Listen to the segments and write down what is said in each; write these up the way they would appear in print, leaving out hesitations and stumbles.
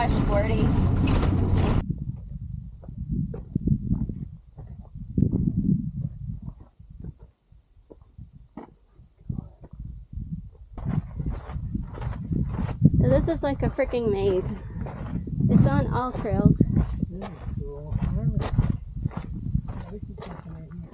washboardy. So this is like a freaking maze. It's on all trails. Very cool. We can see something right here.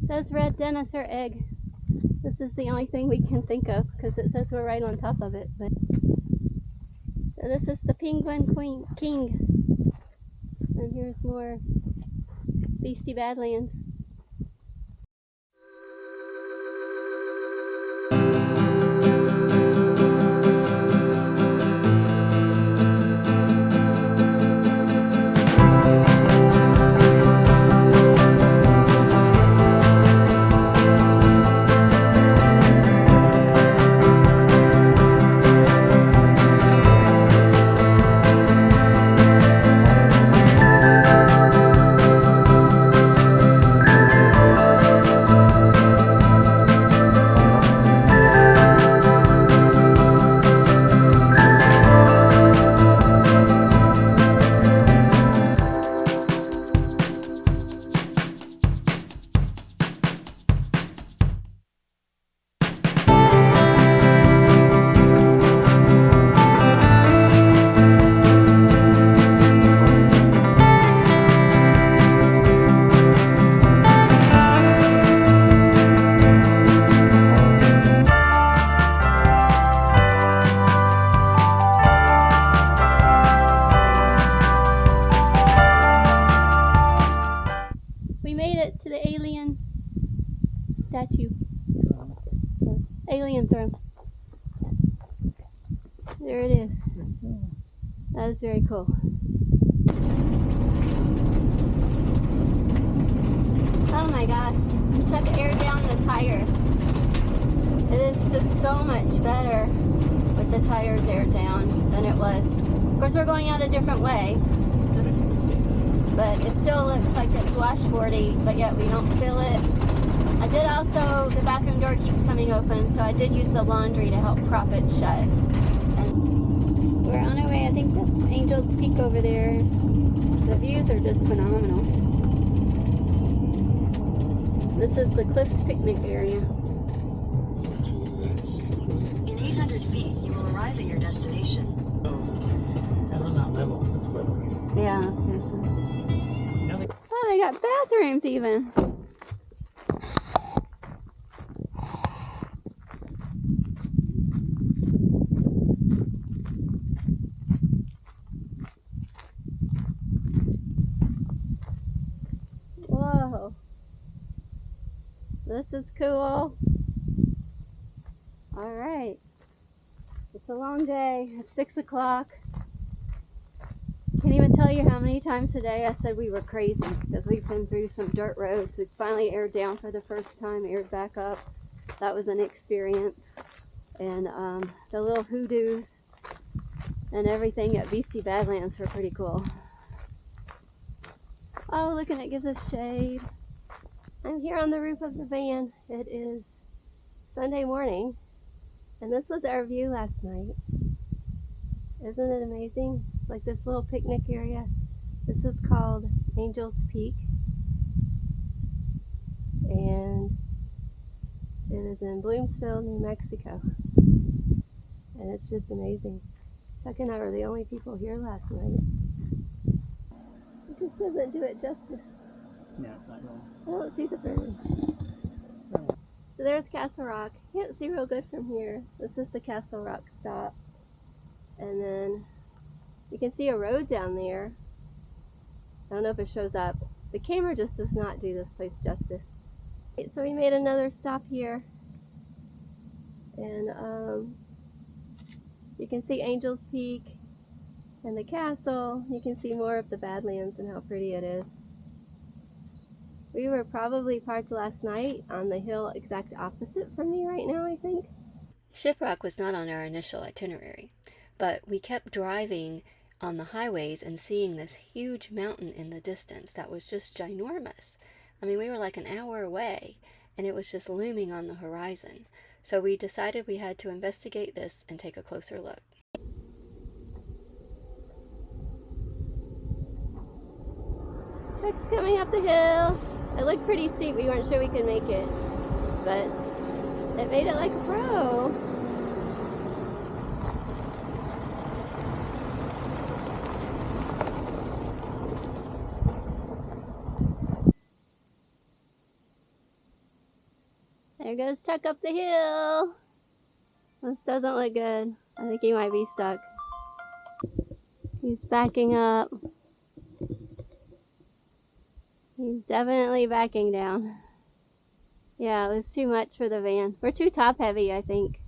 Says red dinosaur egg. This is the only thing we can think of because it says we're right on top of it. But so this is the penguin king, and here's more Bisti Badlands. To the alien statue. Alien throne. There it is. That is very cool. Oh my gosh. Check air down the tires. It is just so much better with the tires aired down than it was. Of course, we're going out a different way. But it still looks like it's washboardy, but yet we don't feel it. I did also, the bathroom door keeps coming open, so I did use the laundry to help prop it shut. And we're on our way. I think that's Angel's Peak over there. The views are just phenomenal. This is the Cliffs picnic area. In 800 feet, you will arrive at your destination. And on that level, this level. Yeah, let's do this one. Oh, they got bathrooms even. Whoa. This is cool. All right. It's a long day. It's 6 o'clock. can't even tell you how many times today I said we were crazy because we've been through some dirt roads. We finally aired down for the first time, aired back up. That was an experience. And the little hoodoos and everything at Bisti Badlands were pretty cool. Oh, look, and it gives us shade. I'm here on the roof of the van. It is Sunday morning, and this was our view last night. Isn't it amazing? It's like this little picnic area. This is called Angel's Peak, and it is in Bloomsville, New Mexico. And it's just amazing. Chuck and I were the only people here last night. It just doesn't do it justice. No, it's not going. I don't see the bird. So there's Castle Rock. Can't see real good from here. This is the Castle Rock stop. And then you can see a road down there. I don't know if it shows up. The camera just does not do this place justice. So we made another stop here. And you can see Angel's Peak and the castle. You can see more of the Badlands and how pretty it is. We were probably parked last night on the hill exact opposite from me right now, I think. Shiprock was not on our initial itinerary, but we kept driving on the highways and seeing this huge mountain in the distance that was just ginormous. I mean, we were like an hour away, and it was just looming on the horizon. So we decided we had to investigate this and take a closer look. Chuck's coming up the hill. It looked pretty steep. We weren't sure we could make it, but it made it like a pro. There goes Chuck up the hill. This doesn't look good. I think he might be stuck. He's backing up. He's definitely backing down. Yeah, it was too much for the van. We're too top heavy, I think.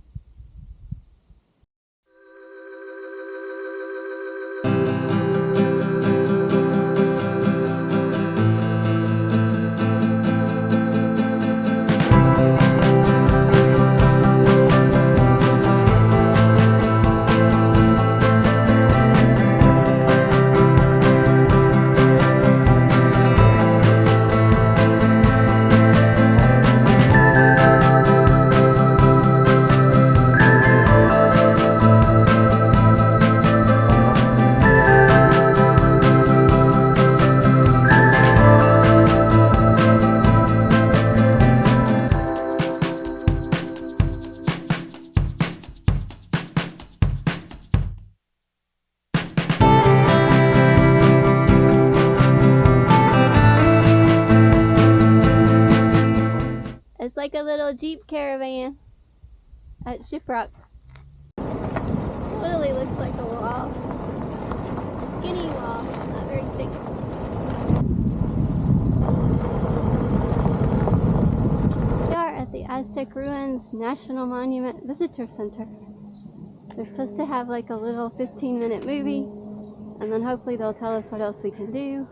It's like a little Jeep caravan at Shiprock. Literally looks like a wall. A skinny wall, not very thick. We are at the Aztec Ruins National Monument Visitor Center. They're supposed to have like a little 15-minute movie, and then hopefully they'll tell us what else we can do.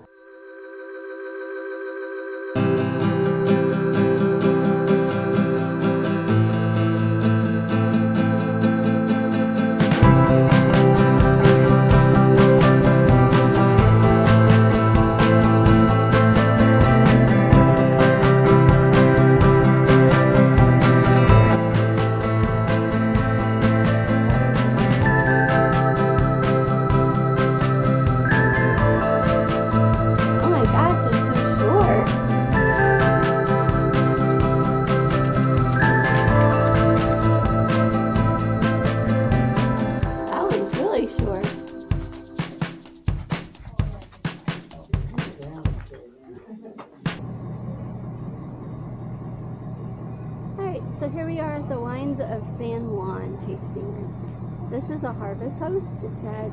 So here we are at the Wines of San Juan tasting room. This is a harvest host that,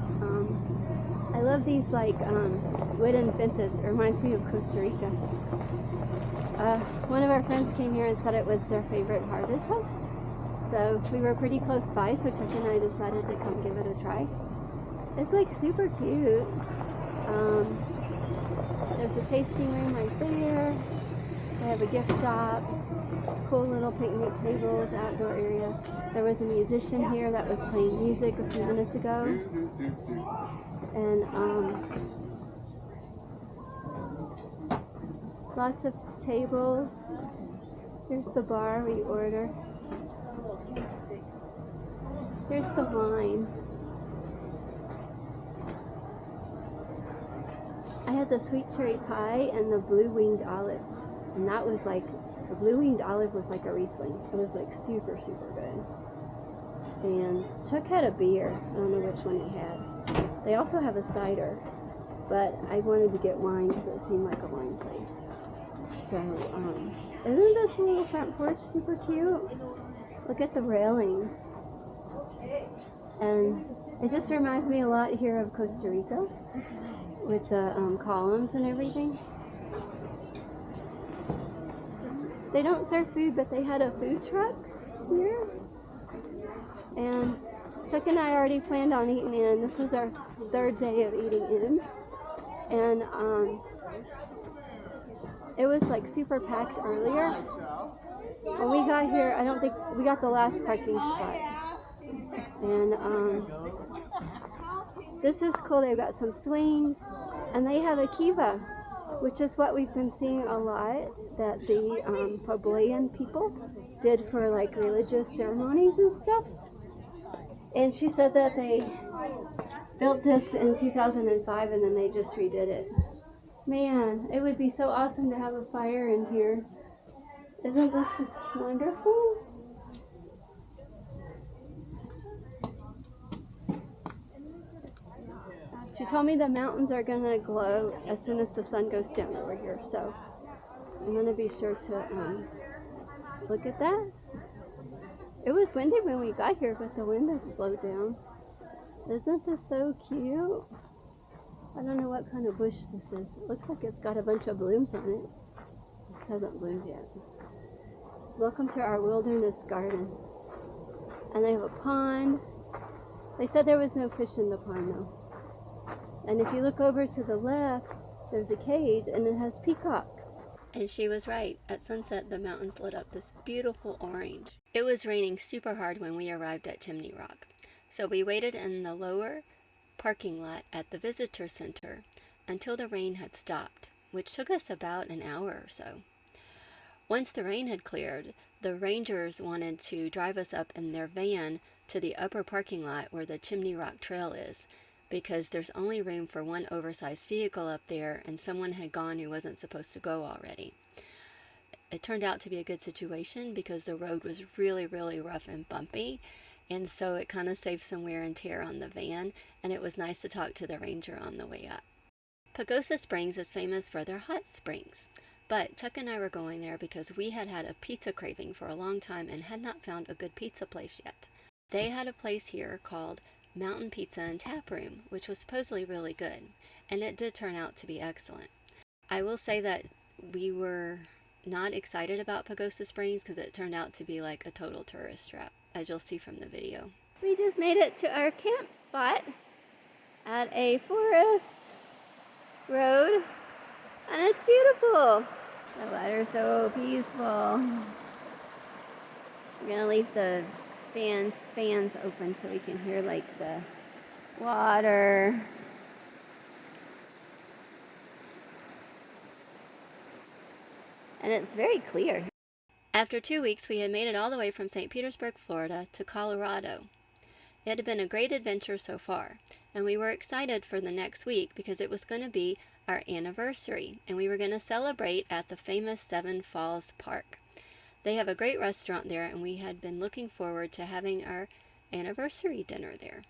I love these like wooden fences. It reminds me of Costa Rica. One of our friends came here and said it was their favorite harvest host. So we were pretty close by, so Chuck and I decided to come give it a try. It's like super cute. There's a tasting room right there. They have a gift shop, cool little picnic tables, outdoor area. There was a musician here that was playing music a few minutes ago. And lots of tables. Here's the bar we order. Here's the wines. I had the sweet cherry pie and the blue winged olive. And that was like, the blue winged olive was like a Riesling. It was like super, super good. And Chuck had a beer. I don't know which one he had. They also have a cider. But I wanted to get wine because it seemed like a wine place. So, isn't this little front porch super cute? Look at the railings. And it just reminds me a lot here of Costa Rica with the columns and everything. They don't serve food, but they had a food truck here. And Chuck and I already planned on eating in. This is our third day of eating in. And it was like super packed earlier. When we got here, I don't think we got the last parking spot. And this is cool. They've got some swings, and they have a kiva, which is what we've been seeing a lot that the Poblayan people did for like religious ceremonies and stuff. And she said that they built this in 2005 and then they just redid it. Man, it would be so awesome to have a fire in here. Isn't this just wonderful? She told me the mountains are going to glow as soon as the sun goes down over here, so I'm going to be sure to look at that. It was windy when we got here, but the wind has slowed down. Isn't this so cute? I don't know what kind of bush this is. It looks like it's got a bunch of blooms on it. This hasn't bloomed yet. So welcome to our wilderness garden. And they have a pond. They said there was no fish in the pond though. And if you look over to the left, there's a cage and it has peacocks. And she was right. At sunset, the mountains lit up this beautiful orange. It was raining super hard when we arrived at Chimney Rock. So we waited in the lower parking lot at the visitor center until the rain had stopped, which took us about an hour or so. Once the rain had cleared, the rangers wanted to drive us up in their van to the upper parking lot where the Chimney Rock Trail is, because there's only room for one oversized vehicle up there and someone had gone who wasn't supposed to go already. It turned out to be a good situation because the road was really, really rough and bumpy, and so it kind of saved some wear and tear on the van, and it was nice to talk to the ranger on the way up. Pagosa Springs is famous for their hot springs, but Chuck and I were going there because we had had a pizza craving for a long time and had not found a good pizza place yet. They had a place here called Mountain Pizza and Tap Room, which was supposedly really good, and it did turn out to be excellent. I will say that we were not excited about Pagosa Springs because it turned out to be like a total tourist trap, as you'll see from the video. We just made it to our camp spot at a forest road, and it's beautiful. The water's so peaceful. We're gonna leave the fans open so we can hear like the water. And it's very clear. After 2 weeks, we had made it all the way from St. Petersburg, Florida to Colorado. It had been a great adventure so far, and we were excited for the next week because it was going to be our anniversary, and we were going to celebrate at the famous Seven Falls Park. They have a great restaurant there, and we had been looking forward to having our anniversary dinner there.